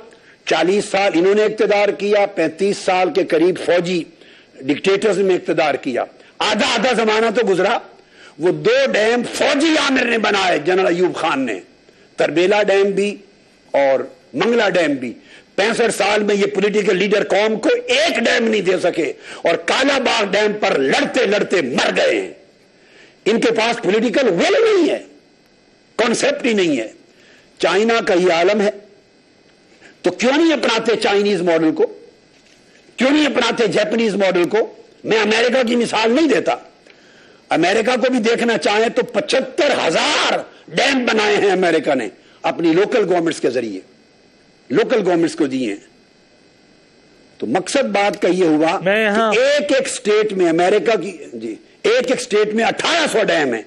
40 سال انہوں نے اقتدار کیا, 35 سال کے قریب فوجی ڈکٹیٹرز میں اقتدار کیا. آدھا زمانہ تو گزرا. وہ 2 ڈیم فوجی عامر نے بنائے, جنرل ایوب خان نے, تربیلا ڈیم بھی اور منگلا ڈیم بھی. 65 سال میں یہ پولیٹیکل لیڈر قوم کو ایک ڈیم نہیں دے سکے, اور کالا باغ ڈیم پر لڑتے لڑتے مر گئے ہیں. ان کے پاس پولیٹیکل ول نہیں ہے, کانسیپٹ ہی نہیں ہے. چائنا کا یہ عالم ہے, تو کیوں نہیں اپناتے چائنیز ماڈل کو, کیوں نہیں اپناتے جاپنیز ماڈل کو؟ میں امریکہ کی مثال نہیں دیتا, امریکہ کو بھی دیکھنا چاہیں تو 75,000 ڈیم بنائے ہیں امریکہ نے اپنی لوکل گورنمنٹس کے ذریعے, لوکل گورنمنٹس کو دیے ہیں. تو مقصد بات کا یہ ہوا کہ ایک سٹیٹ میں امریکہ کی ایک سٹیٹ میں 1800 ڈیم ہیں.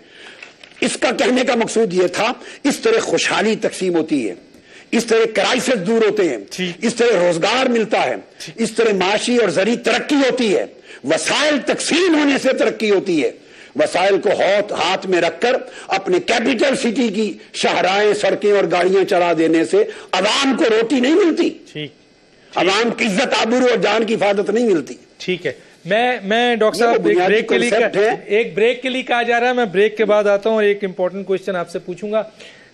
اس کا کہنے کا مقصود یہ تھا, اس طرح خوشحالی تقسیم ہوتی ہے, اس طرح کرائسس دور ہوتے ہیں, اس طرح روزگار ملتا ہے, اس طرح معاشی اور زرعی ترقی ہوتی ہے, وسائل تقسیم ہونے سے ترقی ہوتی ہے. وسائل کو ہاتھ میں رکھ کر اپنے کیپٹل سٹی کی شاہراہیں, سڑکیں اور گاڑیاں چلا دینے سے عوام کو روٹی نہیں ملتی, عوام کی عزت آبرو اور جان کی حفاظت نہیں ملتی. ٹھیک ہے, میں ڈاکٹر صاحب ایک بریک کے لیے کہا جا رہا ہے, میں بریک کے بعد آتا ہوں اور ایک امپورٹنٹ کوشچن آپ سے پوچھوں گا.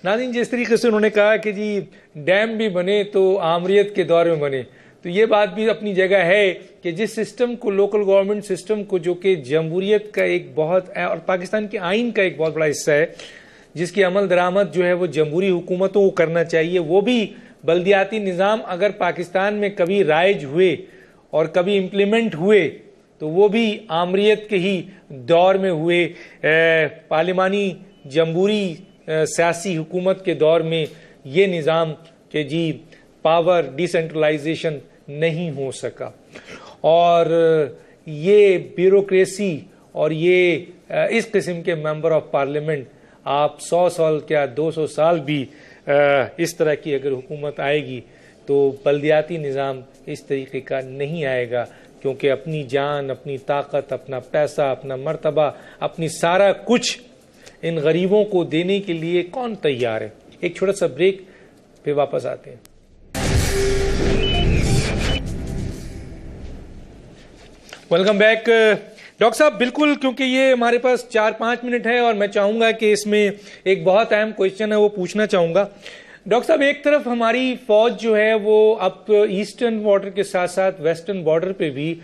ناظرین, جس طریقے سے انہوں نے کہا کہ جی ڈیم بھی بنے تو آمریت کے دور میں بنے, تو یہ بات بھی اپنی جگہ ہے کہ جس سسٹم کو, لوکل گورنمنٹ سسٹم کو, جو کہ جمہوریت کا ایک بہت اور پاکستان کے آئین کا ایک بہت بڑا حصہ ہے, جس کی عمل درآمد جو ہے وہ جمہوری حکومتوں کو کرنا چاہیے, وہ بھی بلدیاتی نظام اگر پاکستان میں کبھی رائج ہوئے اور کبھی امپلیمنٹ ہوئے تو وہ بھی آمریت کے ہی دور میں ہوئے. پارلیمانی جمہوری سیاسی حکومت کے دور میں یہ نظام کہ جی پاور ڈی سینٹرلائزیشن نہیں ہو سکا, اور یہ بیوروکریسی اور یہ اس قسم کے ممبر آف پارلیمنٹ آپ 100 سال کیا 200 سال بھی اس طرح کی اگر حکومت آئے گی تو بلدیاتی نظام اس طریقے کا نہیں آئے گا, کیونکہ اپنی جان, اپنی طاقت, اپنا پیسہ, اپنا مرتبہ, اپنی سارا کچھ ان غریبوں کو دینے کے لیے کون تیار ہے. ایک چھوٹا سا بریک, پھر واپس آتے ہیں. Welcome back. ڈاکٹر صاحب بالکل, کیونکہ یہ ہمارے پاس 4-5 منٹ ہے اور میں چاہوں گا کہ اس میں ایک بہت اہم کوشچن ہے وہ پوچھنا چاہوں گا. ڈاکٹر صاحب, ایک طرف ہماری فوج جو ہے وہ اب ایسٹرن بارڈر کے ساتھ ساتھ ویسٹرن بارڈر پہ بھی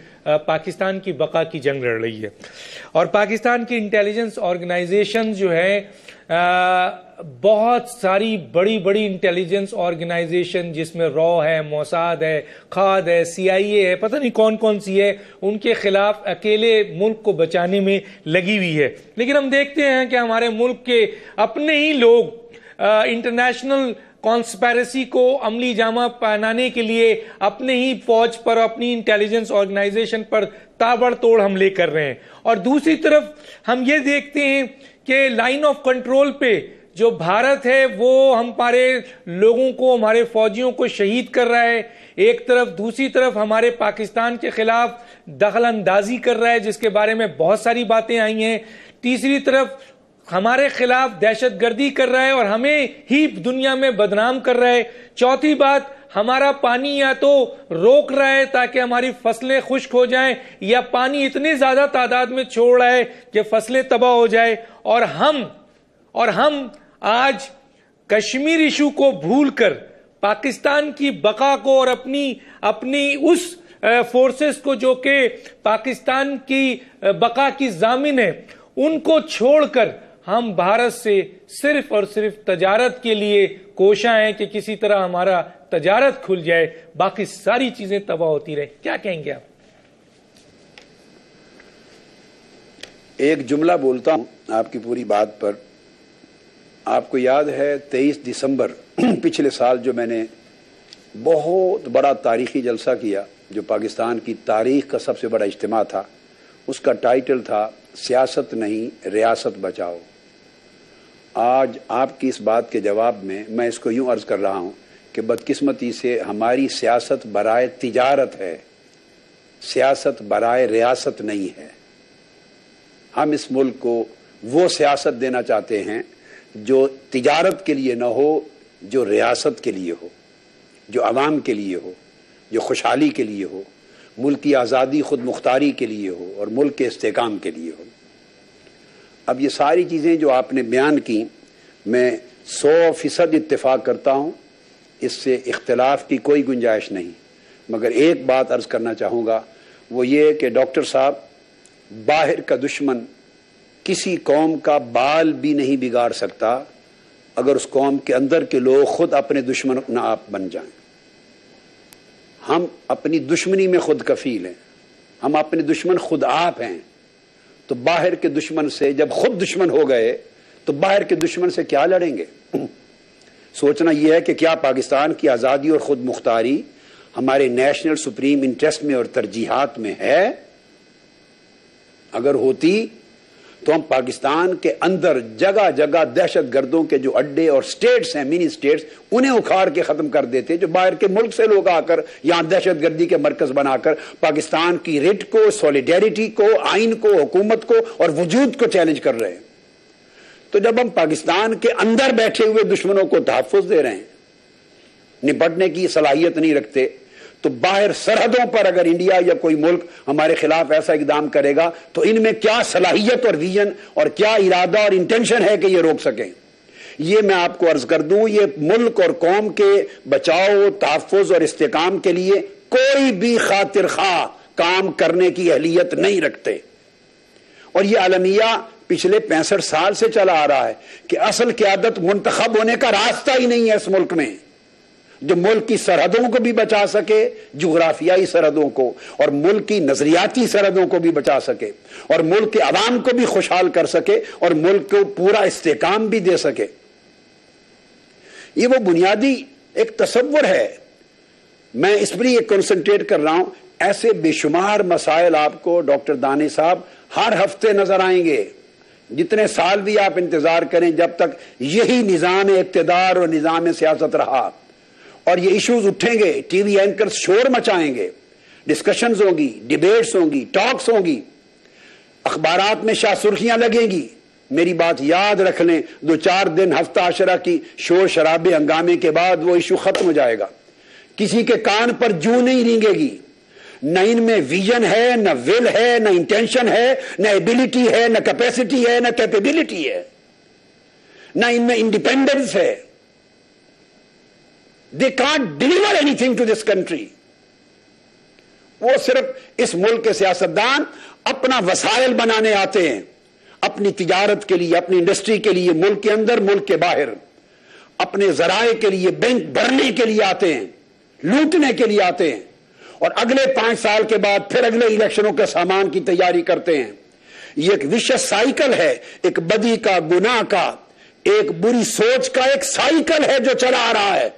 پاکستان کی بقا کی جنگ لڑ رہی ہے, اور پاکستان کی انٹیلیجنس آرگنائزیشن جو ہے بہت ساری بڑی بڑی انٹیلیجنس آرگنائزیشن جس میں رو ہے, موساد ہے, کھاد ہے, CIA ہے, پتہ نہیں کون کون سی ہے, ان کے خلاف اکیلے ملک کو بچانے میں لگی ہوئی ہے. لیکن ہم دیکھتے ہیں کہ ہمارے ملک کے اپنے ہی لوگ انٹرنیشنل کانسپیرسی کو عملی جامہ پہنانے کے لیے اپنے ہی فوج پر، اپنی انٹیلیجنس آرگنائزیشن پر تابڑ توڑ حملے کر رہے ہیں، اور دوسری طرف ہم یہ دیکھتے ہیں کہ لائن آف کنٹرول پہ جو بھارت ہے وہ ہمارے لوگوں کو، ہمارے فوجیوں کو شہید کر رہا ہے ایک طرف، دوسری طرف ہمارے پاکستان کے خلاف دخل اندازی کر رہا ہے جس کے بارے میں بہت ساری باتیں آئی ہیں، تیسری طرف ہمارے خلاف دہشت گردی کر رہا ہے اور ہمیں ہی دنیا میں بدنام کر رہا ہے، چوتھی بات ہمارا پانی یا تو روک رہا ہے تاکہ ہماری فصلیں خشک ہو جائیں، یا پانی اتنے زیادہ تعداد میں چھوڑ رہا ہے کہ فصلیں تباہ ہو جائے، اور ہم آج کشمیر ایشو کو بھول کر پاکستان کی بقا کو اور اپنی اس فورسز کو جو کہ پاکستان کی بقا کی ضامن ہے ان کو چھوڑ کر ہم بھارت سے صرف اور صرف تجارت کے لیے کوشاں ہیں کہ کسی طرح ہمارا تجارت کھل جائے، باقی ساری چیزیں تباہ ہوتی رہیں. کیا کہیں گے آپ؟ ایک جملہ بولتا ہوں آپ کی پوری بات پر. آپ کو یاد ہے 23 دسمبر پچھلے سال جو میں نے بہت بڑا تاریخی جلسہ کیا جو پاکستان کی تاریخ کا سب سے بڑا اجتماع تھا، اس کا ٹائٹل تھا سیاست نہیں ریاست بچاؤ. آج آپ کی اس بات کے جواب میں اس کو یوں عرض کر رہا ہوں کہ بدقسمتی سے ہماری سیاست برائے تجارت ہے، سیاست برائے ریاست نہیں ہے. ہم اس ملک کو وہ سیاست دینا چاہتے ہیں جو تجارت کے لیے نہ ہو، جو ریاست کے لیے ہو، جو عوام کے لیے ہو، جو خوشحالی کے لیے ہو، ملک کی آزادی خود مختاری کے لیے ہو اور ملک کے استحکام کے لیے ہو. اب یہ ساری چیزیں جو آپ نے بیان کی میں 100% اتفاق کرتا ہوں، اس سے اختلاف کی کوئی گنجائش نہیں، مگر ایک بات عرض کرنا چاہوں گا، وہ یہ کہ ڈاکٹر صاحب باہر کا دشمن کسی قوم کا بال بھی نہیں بگاڑ سکتا اگر اس قوم کے اندر کے لوگ خود اپنے دشمن نہ آپ بن جائیں. ہم اپنی دشمنی میں خود کفیل ہیں، ہم اپنے دشمن خود آپ ہیں. تو باہر کے دشمن سے جب خود دشمن ہو گئے تو باہر کے دشمن سے کیا لڑیں گے؟ سوچنا یہ ہے کہ کیا پاکستان کی آزادی اور خود مختاری ہمارے نیشنل سپریم انٹرسٹ میں اور ترجیحات میں ہے؟ اگر ہوتی تو ہم پاکستان کے اندر جگہ جگہ دہشت گردوں کے جو اڈے اور سٹیٹس ہیں، منی سٹیٹس، انہیں اکھاڑ کے ختم کر دیتے، جو باہر کے ملک سے لوگ آ کر یہاں دہشت گردی کے مرکز بنا کر پاکستان کی ریٹ کو، سولیڈیریٹی کو، آئین کو، حکومت کو اور وجود کو چیلنج کر رہے ہیں. تو جب ہم پاکستان کے اندر بیٹھے ہوئے دشمنوں کو تحفظ دے رہے ہیں، نپٹنے کی صلاحیت نہیں رکھتے، تو باہر سرحدوں پر اگر انڈیا یا کوئی ملک ہمارے خلاف ایسا اقدام کرے گا تو ان میں کیا صلاحیت اور ویژن اور کیا ارادہ اور انٹینشن ہے کہ یہ روک سکیں؟ یہ میں آپ کو عرض کر دوں، یہ ملک اور قوم کے بچاؤ، تحفظ اور استحکام کے لیے کوئی بھی خاطر خواہ کام کرنے کی اہلیت نہیں رکھتے. اور یہ عالمیہ پچھلے 65 سال سے چلا آ رہا ہے کہ اصل قیادت منتخب ہونے کا راستہ ہی نہیں ہے اس ملک میں، جو ملک کی سرحدوں کو بھی بچا سکے، جغرافیائی سرحدوں کو، اور ملک کی نظریاتی سرحدوں کو بھی بچا سکے، اور ملک کے عوام کو بھی خوشحال کر سکے، اور ملک کو پورا استحکام بھی دے سکے. یہ وہ بنیادی ایک تصور ہے. میں اس پر یہ کنسنٹریٹ کر رہا ہوں. ایسے بے شمار مسائل آپ کو ڈاکٹر دانش صاحب ہر ہفتے نظر آئیں گے. جتنے سال بھی آپ انتظار کریں، جب تک یہی نظام اقتدار اور نظام سیاست رہا اور یہ ایشوز اٹھیں گے، ٹی وی اینکرز شور مچائیں گے، ڈسکشنز ہوں گی، ڈیبیٹس ہوں گی، ٹاکس ہوں گی، اخبارات میں شاہ سرخیاں لگیں گی. میری بات یاد رکھ لیں، 2-4 دن ہفتہ عشرہ کی شور شرابے ہنگامے کے بعد وہ ایشو ختم ہو جائے گا. کسی کے کان پر جوں نہیں رینگے گی. نہ ان میں ویژن ہے، نہ ول ہے، نہ انٹینشن ہے، نہ ایبلٹی ہے، نہ کیپیسٹی ہے، نہ کیپیبلٹی ہے، نہ ان میں انڈیپینڈنس ہے. They can't deliver anything to this country. وہ صرف اس ملک کے سیاستدان اپنا وسائل بنانے آتے ہیں، اپنی تجارت کے لیے، اپنی انڈسٹری کے لیے، ملک کے اندر، ملک کے باہر، اپنے ذرائع کے لیے، بینک بھرنے کے لیے آتے ہیں، لوٹنے کے لیے آتے ہیں، اور اگلے 5 سال کے بعد پھر اگلے الیکشنوں کے سامان کی تیاری کرتے ہیں. یہ ایک وشس سائیکل ہے، ایک بدی کا، گناہ کا، ایک بری سوچ کا ایک سائیکل ہے جو چلا آ رہا ہے,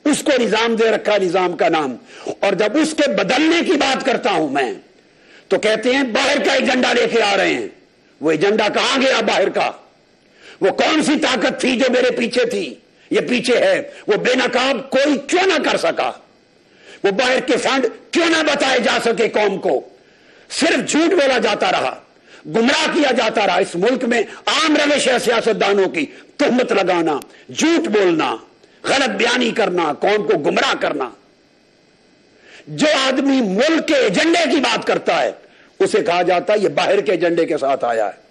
اس کو نظام دے رکھا, نظام کا نام. اور جب اس کے بدلنے کی بات کرتا ہوں میں تو کہتے ہیں باہر کا ایجنڈا لے کے آ رہے ہیں. وہ ایجنڈا کہاں گیا باہر کا؟ وہ کون سی طاقت تھی جو میرے پیچھے تھی, یہ پیچھے ہے, وہ بے نقاب کوئی کیوں نہ کر سکا؟ وہ باہر کے فنڈ کیوں نہ بتائے جا سکے قوم کو؟ صرف جھوٹ بولا جاتا رہا, گمراہ کیا جاتا رہا. اس ملک میں عام روش ہے سیاستدانوں کی, تہمت لگانا, جھوٹ بولنا, غلط بیانی کرنا, قوم کو گمراہ کرنا. جو آدمی ملک کے ایجنڈے کی بات کرتا ہے اسے کہا جاتا ہے یہ باہر کے ایجنڈے کے ساتھ آیا ہے.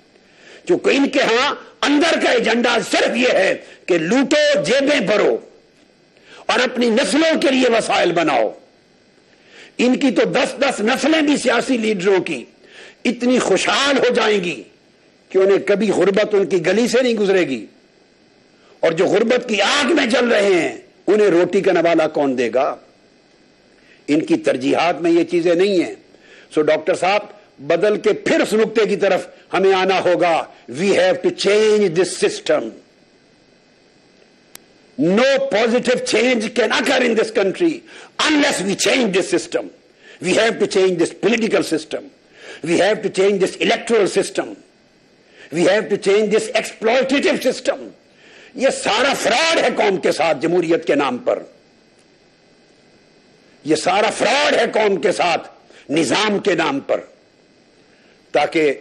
چونکہ ان کے ہاں اندر کا ایجنڈا صرف یہ ہے کہ لوٹو, جیبیں بھرو اور اپنی نسلوں کے لیے وسائل بناؤ. ان کی تو 10-10 نسلیں بھی سیاسی لیڈروں کی اتنی خوشحال ہو جائیں گی کہ انہیں کبھی غربت ان کی گلی سے نہیں گزرے گی. اور جو غربت کی آگ میں جل رہے ہیں انہیں روٹی کا نوالا کون دے گا؟ ان کی ترجیحات میں یہ چیزیں نہیں ہیں. سو ڈاکٹر صاحب بدل کے پھر اس نقطے کی طرف ہمیں آنا ہوگا. We have to change this system. No positive change can occur in this country unless we change this system. We have to change this political system. We have to change this electoral system. We have to change this exploitative system. یہ سارا fraud ہے قوم کے ساتھ جمہوریت کے نام پر. یہ سارا فراڈ ہے قوم کے ساتھ نظام کے نام پر, تاکہ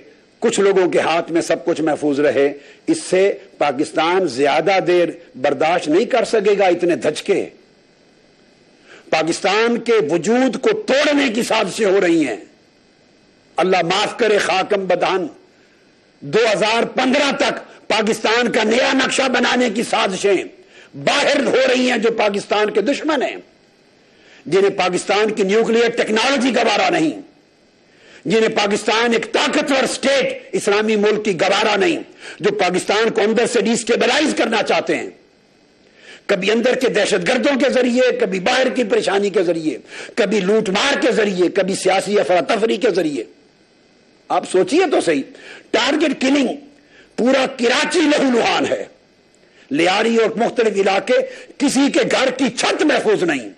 کچھ لوگوں کے ہاتھ میں سب کچھ محفوظ رہے. اس سے پاکستان زیادہ دیر برداشت نہیں کر سکے گا اتنے دھچکے. پاکستان کے وجود کو توڑنے کی سازشیں ہو رہی ہیں. اللہ معاف کرے خاکم بدہن. 2015 تک پاکستان کا نیا نقشہ بنانے کی سازشیں باہر ہو رہی ہیں جو پاکستان کے دشمن ہیں, جنہیں پاکستان کی نیوکلیئر ٹیکنالوجی گوارا نہیں, جنہیں پاکستان ایک طاقتور سٹیٹ اسلامی ملک کی گوارا نہیں, جو پاکستان کو اندر سے ڈیسٹیبلائز کرنا چاہتے ہیں, کبھی اندر کے دہشت گردوں کے ذریعے, کبھی باہر کی پریشانی کے ذریعے, کبھی لوٹ مار کے ذریعے, کبھی سیاسی افراتفری کے ذریعے. آپ سوچئے تو صحیح, ٹارگٹ کلنگ پورا کراچی لہو لہان ہے. لیاری اور مختلف علاقے, کسی کے گھر کی چھت محفوظ نہیں,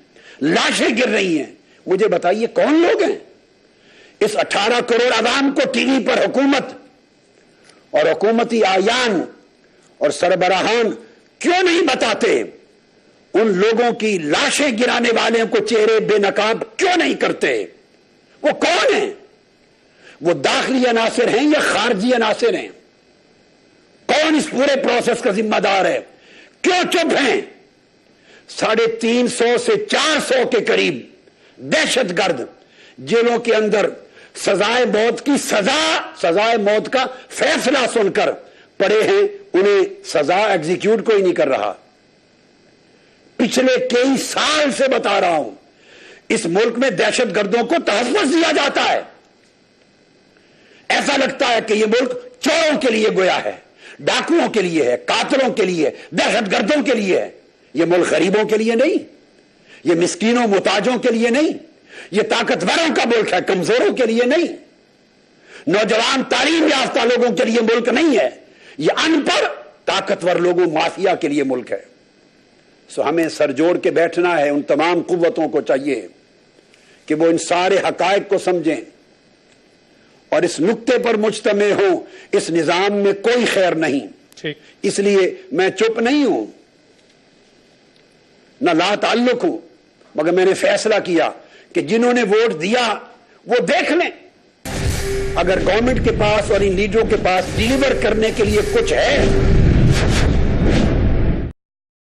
لاشیں گر رہی ہیں. مجھے بتائیے کون لوگ ہیں؟ اس 18 کروڑ عوام کو ٹی وی پر حکومت اور حکومتی آیان اور سربراہان کیوں نہیں بتاتے؟ ان لوگوں کی لاشیں گرانے والوں کو چہرے بے نقاب کیوں نہیں کرتے؟ وہ کون ہیں؟ وہ داخلی عناصر ہیں یا خارجی عناصر ہیں؟ کون اس پورے پروسیس کا ذمہ دار ہے؟ کیوں چپ ہیں؟ 350 سے 400 کے قریب دہشت گرد جیلوں کے اندر سزائے موت کی سزائے موت کا فیصلہ سن کر پڑے ہیں, انہیں سزا ایگزیکیوٹ کوئی نہیں کر رہا. پچھلے کئی سال سے بتا رہا ہوں, اس ملک میں دہشت گردوں کو تحفظ دیا جاتا ہے. ایسا لگتا ہے کہ یہ ملک چوروں کے لیے گویا ہے, ڈاکوؤں کے لیے ہے, قاتلوں کے لیے, دہشت گردوں کے لیے ہے. یہ ملک غریبوں کے لیے نہیں, یہ مسکینوں محتاجوں کے لیے نہیں, یہ طاقتوروں کا ملک ہے, کمزوروں کے لیے نہیں, نوجوان تعلیم یافتہ لوگوں کے لیے ملک نہیں ہے, یہ ان پڑھ طاقتور لوگوں مافیا کے لیے ملک ہے. سو ہمیں سر جوڑ کے بیٹھنا ہے. ان تمام قوتوں کو چاہیے کہ وہ ان سارے حقائق کو سمجھیں اور اس نقطے پر مجتمع ہوں, اس نظام میں کوئی خیر نہیں. اس لیے میں چپ نہیں ہوں, نہ لا تعلق ہوں, مگر میں نے فیصلہ کیا کہ جنہوں نے ووٹ دیا وہ دیکھ لیں. اگر گورنمنٹ کے پاس اور ان لیڈروں کے پاس ڈیلیور کرنے کے لیے کچھ ہے